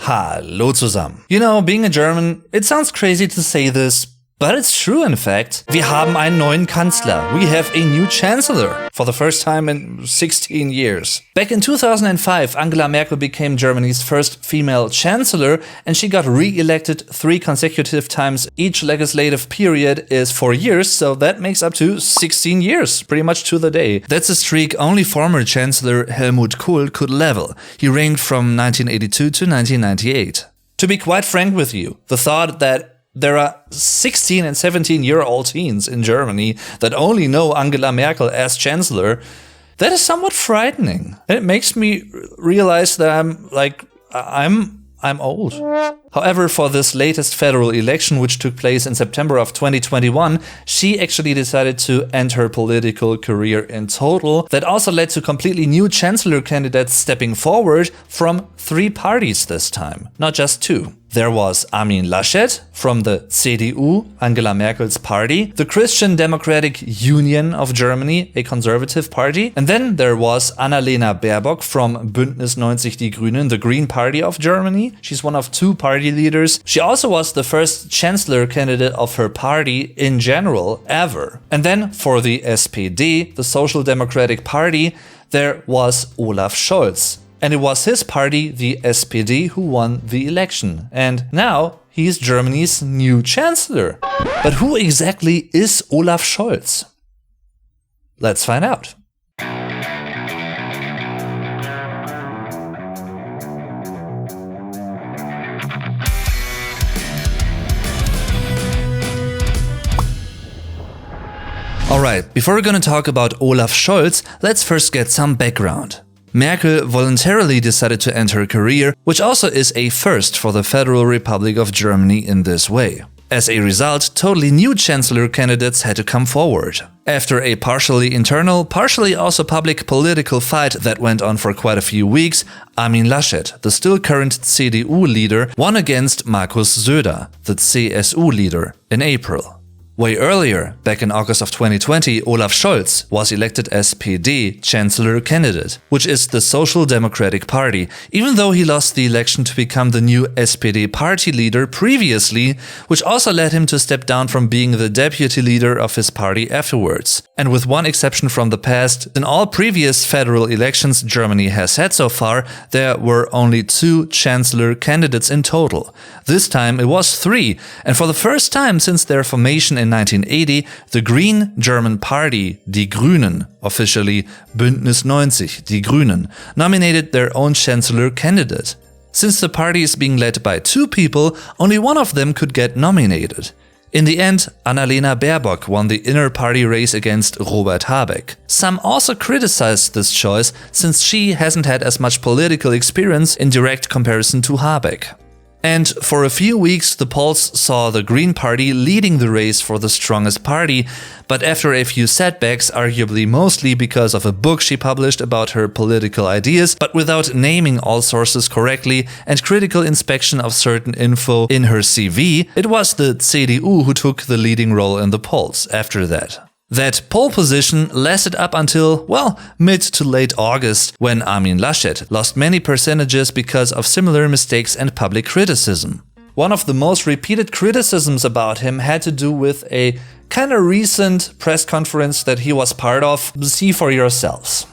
Hallo zusammen. You know, being a German, it sounds crazy to say this, but it's true in fact. Wir haben einen neuen Kanzler. We have a new chancellor for the first time in 16 years. Back in 2005, Angela Merkel became Germany's first female chancellor, and she got re-elected 3 consecutive times. Each legislative period is 4 years, so that makes up to 16 years, pretty much to the day. That's a streak only former Chancellor Helmut Kohl could level. He reigned from 1982 to 1998. To be quite frank with you, the thought that there are 16 and 17-year-old teens in Germany that only know Angela Merkel as chancellor, that is somewhat frightening. And it makes me realize that I'm old. However, for this latest federal election, which took place in September of 2021, she actually decided to end her political career in total. That also led to completely new chancellor candidates stepping forward from 3 parties this time, not just 2. There was Armin Laschet from the CDU, Angela Merkel's party, the Christian Democratic Union of Germany, a conservative party, and then there was Annalena Baerbock from Bündnis 90 Die Grünen, the Green Party of Germany. She's one of 2 party leaders. She also was the first chancellor candidate of her party in general ever. And then for the SPD, the Social Democratic Party, there was Olaf Scholz. And it was his party, the SPD, who won the election. And now he's Germany's new chancellor. But who exactly is Olaf Scholz? Let's find out. Alright, before we're gonna talk about Olaf Scholz, let's first get some background. Merkel voluntarily decided to end her career, which also is a first for the Federal Republic of Germany in this way. As a result, totally new chancellor candidates had to come forward. After a partially internal, partially also public political fight that went on for quite a few weeks, Armin Laschet, the still current CDU leader, won against Markus Söder, the CSU leader, in April. Way earlier, back in August of 2020, Olaf Scholz was elected SPD Chancellor candidate, which is the Social Democratic Party, even though he lost the election to become the new SPD party leader previously, which also led him to step down from being the deputy leader of his party afterwards. And with one exception from the past, in all previous federal elections Germany has had so far, there were only 2 Chancellor candidates in total. This time it was 3, and for the first time since their formation in 1980, the Green German Party, Die Grünen, officially Bündnis 90 Die Grünen, nominated their own chancellor candidate. Since the party is being led by 2 people, only one of them could get nominated. In the end, Annalena Baerbock won the inner party race against Robert Habeck. Some also criticized this choice since she hasn't had as much political experience in direct comparison to Habeck. And for a few weeks, the polls saw the Green Party leading the race for the strongest party, but after a few setbacks, arguably mostly because of a book she published about her political ideas, but without naming all sources correctly and critical inspection of certain info in her CV, it was the CDU who took the leading role in the polls after that. That pole position lasted up until, well, mid to late August, when Armin Laschet lost many percentages because of similar mistakes and public criticism. One of the most repeated criticisms about him had to do with a kinda recent press conference that he was part of. See for yourselves.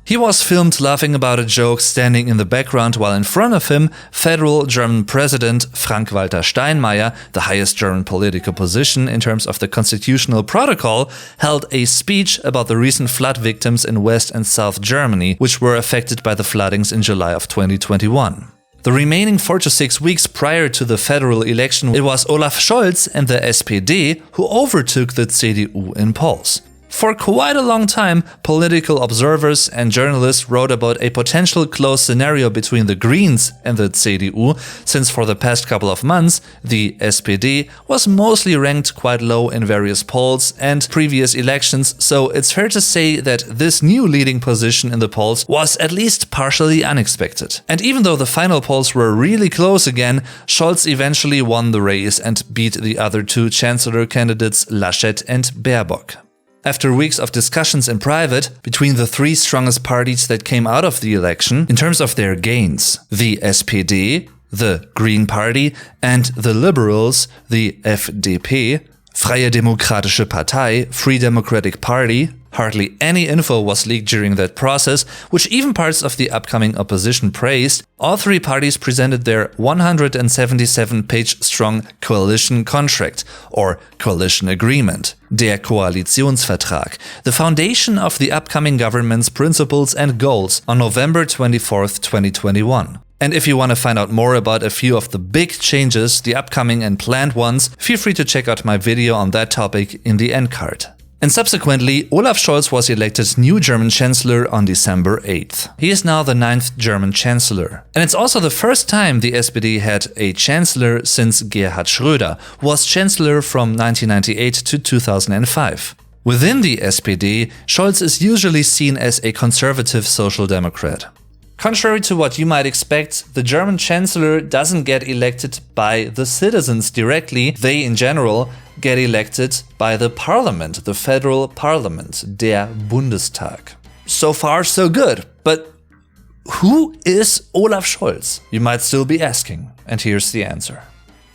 He was filmed laughing about a joke standing in the background while in front of him, federal German President Frank-Walter Steinmeier, the highest German political position in terms of the constitutional protocol, held a speech about the recent flood victims in West and South Germany, which were affected by the floodings in July of 2021. The remaining 4 to 6 weeks prior to the federal election, it was Olaf Scholz and the SPD who overtook the CDU in polls. For quite a long time, political observers and journalists wrote about a potential close scenario between the Greens and the CDU, since for the past couple of months, the SPD was mostly ranked quite low in various polls and previous elections, so it's fair to say that this new leading position in the polls was at least partially unexpected. And even though the final polls were really close again, Scholz eventually won the race and beat the other 2 chancellor candidates Laschet and Baerbock. After weeks of discussions in private between the 3 strongest parties that came out of the election in terms of their gains, the SPD, the Green Party, and the Liberals, the FDP, Freie Demokratische Partei, Free Democratic Party. Hardly any info was leaked during that process, which even parts of the upcoming opposition praised. All three parties presented their 177-page strong coalition contract, or coalition agreement, der Koalitionsvertrag, the foundation of the upcoming government's principles and goals, on November 24, 2021. And if you want to find out more about a few of the big changes, the upcoming and planned ones, feel free to check out my video on that topic in the end card. And subsequently, Olaf Scholz was elected new German Chancellor on December 8th. He is now the 9th German Chancellor. And it's also the first time the SPD had a Chancellor since Gerhard Schröder, who was Chancellor from 1998 to 2005. Within the SPD, Scholz is usually seen as a conservative social democrat. Contrary to what you might expect, the German Chancellor doesn't get elected by the citizens directly. They, in general, get elected by the Parliament, the federal parliament, der Bundestag. So far, so good. But who is Olaf Scholz? You might still be asking. And here's the answer.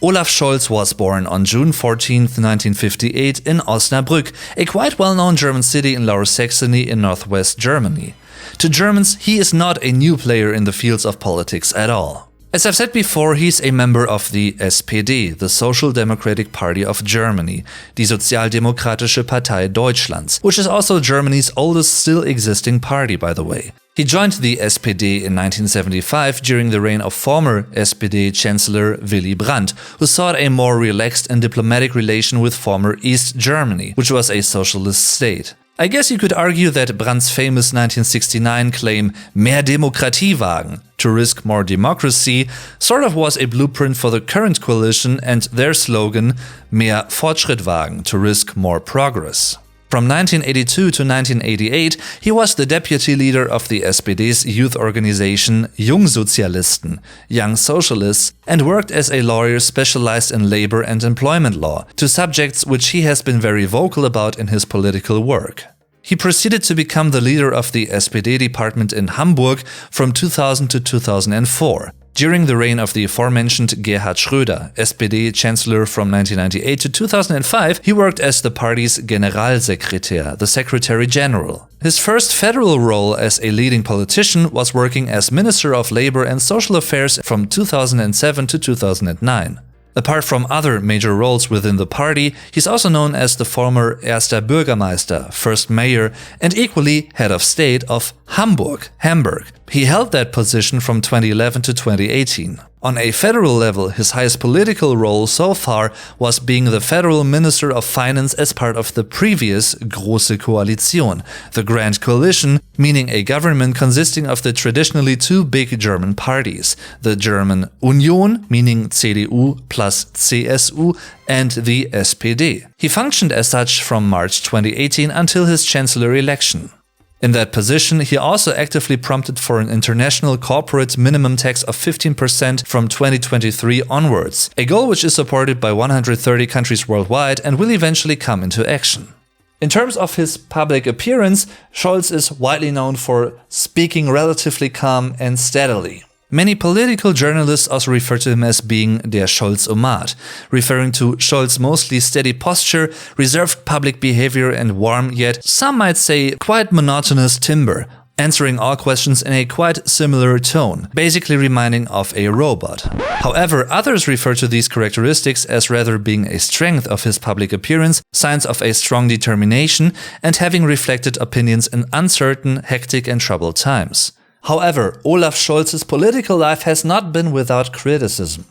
Olaf Scholz was born on June 14, 1958 in Osnabrück, a quite well-known German city in Lower Saxony in northwest Germany. To Germans, he is not a new player in the fields of politics at all. As I've said before, he's a member of the SPD, the Social Democratic Party of Germany, die Sozialdemokratische Partei Deutschlands, which is also Germany's oldest still existing party, by the way. He joined the SPD in 1975 during the reign of former SPD Chancellor Willy Brandt, who sought a more relaxed and diplomatic relation with former East Germany, which was a socialist state. I guess you could argue that Brandt's famous 1969 claim "Mehr Demokratie wagen," to risk more democracy, sort of was a blueprint for the current coalition and their slogan "Mehr Fortschritt wagen," to risk more progress. From 1982 to 1988, he was the deputy leader of the SPD's youth organization Jungsozialisten, Young Socialists, and worked as a lawyer specialized in labor and employment law, two subjects which he has been very vocal about in his political work. He proceeded to become the leader of the SPD department in Hamburg from 2000 to 2004. During the reign of the aforementioned Gerhard Schröder, SPD Chancellor from 1998 to 2005, he worked as the party's Generalsekretär, the Secretary General. His first federal role as a leading politician was working as Minister of Labor and Social Affairs from 2007 to 2009. Apart from other major roles within the party, he's also known as the former Erster Bürgermeister, first mayor, and equally head of state of Hamburg. He held that position from 2011 to 2018. On a federal level, his highest political role so far was being the federal Minister of Finance as part of the previous Große Koalition, the Grand Coalition, meaning a government consisting of the traditionally two big German parties, the German Union, meaning CDU plus CSU, and the SPD. He functioned as such from March 2018 until his chancellor election. In that position, he also actively prompted for an international corporate minimum tax of 15% from 2023 onwards, a goal which is supported by 130 countries worldwide and will eventually come into action. In terms of his public appearance, Scholz is widely known for speaking relatively calm and steadily. Many political journalists also refer to him as being der Scholz-Omat, referring to Scholz's mostly steady posture, reserved public behavior and warm, yet some might say quite monotonous timbre, answering all questions in a quite similar tone, basically reminding of a robot. However, others refer to these characteristics as rather being a strength of his public appearance, signs of a strong determination, and having reflected opinions in uncertain, hectic and troubled times. However, Olaf Scholz's political life has not been without criticism.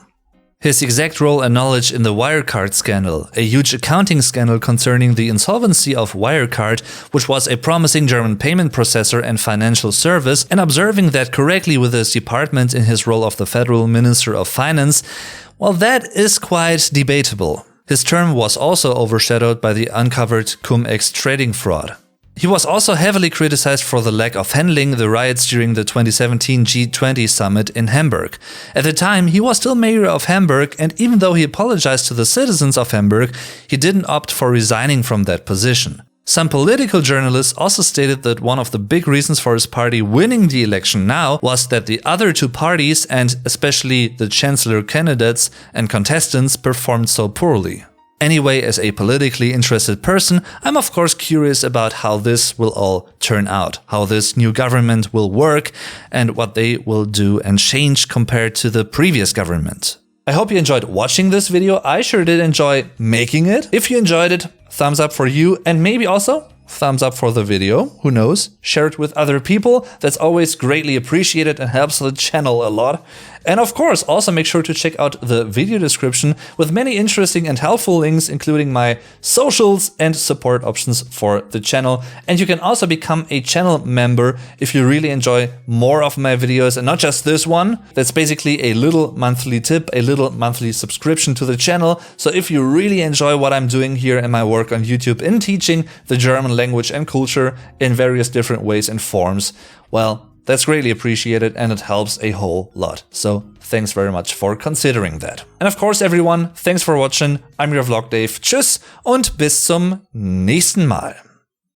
His exact role and knowledge in the Wirecard scandal, a huge accounting scandal concerning the insolvency of Wirecard, which was a promising German payment processor and financial service, and observing that correctly with his department in his role of the Federal Minister of Finance, well, that is quite debatable. His term was also overshadowed by the uncovered Cum-Ex trading fraud. He was also heavily criticized for the lack of handling the riots during the 2017 G20 summit in Hamburg. At the time, he was still mayor of Hamburg, and even though he apologized to the citizens of Hamburg, he didn't opt for resigning from that position. Some political journalists also stated that one of the big reasons for his party winning the election now was that the other two parties, and especially the chancellor candidates and contestants, performed so poorly. Anyway, as a politically interested person, I'm of course curious about how this will all turn out, how this new government will work, and what they will do and change compared to the previous government. I hope you enjoyed watching this video. I sure did enjoy making it. If you enjoyed it, thumbs up for you, and maybe also thumbs up for the video, who knows? Share it with other people, that's always greatly appreciated and helps the channel a lot. And of course, also make sure to check out the video description with many interesting and helpful links, including my socials and support options for the channel. And you can also become a channel member if you really enjoy more of my videos and not just this one. That's basically a little monthly tip, a little monthly subscription to the channel. So if you really enjoy what I'm doing here and my work on YouTube in teaching the German language and culture in various different ways and forms, well, that's greatly appreciated and it helps a whole lot. So thanks very much for considering that. And of course, everyone, thanks for watching. I'm your Vlog Dave. Tschüss und bis zum nächsten Mal.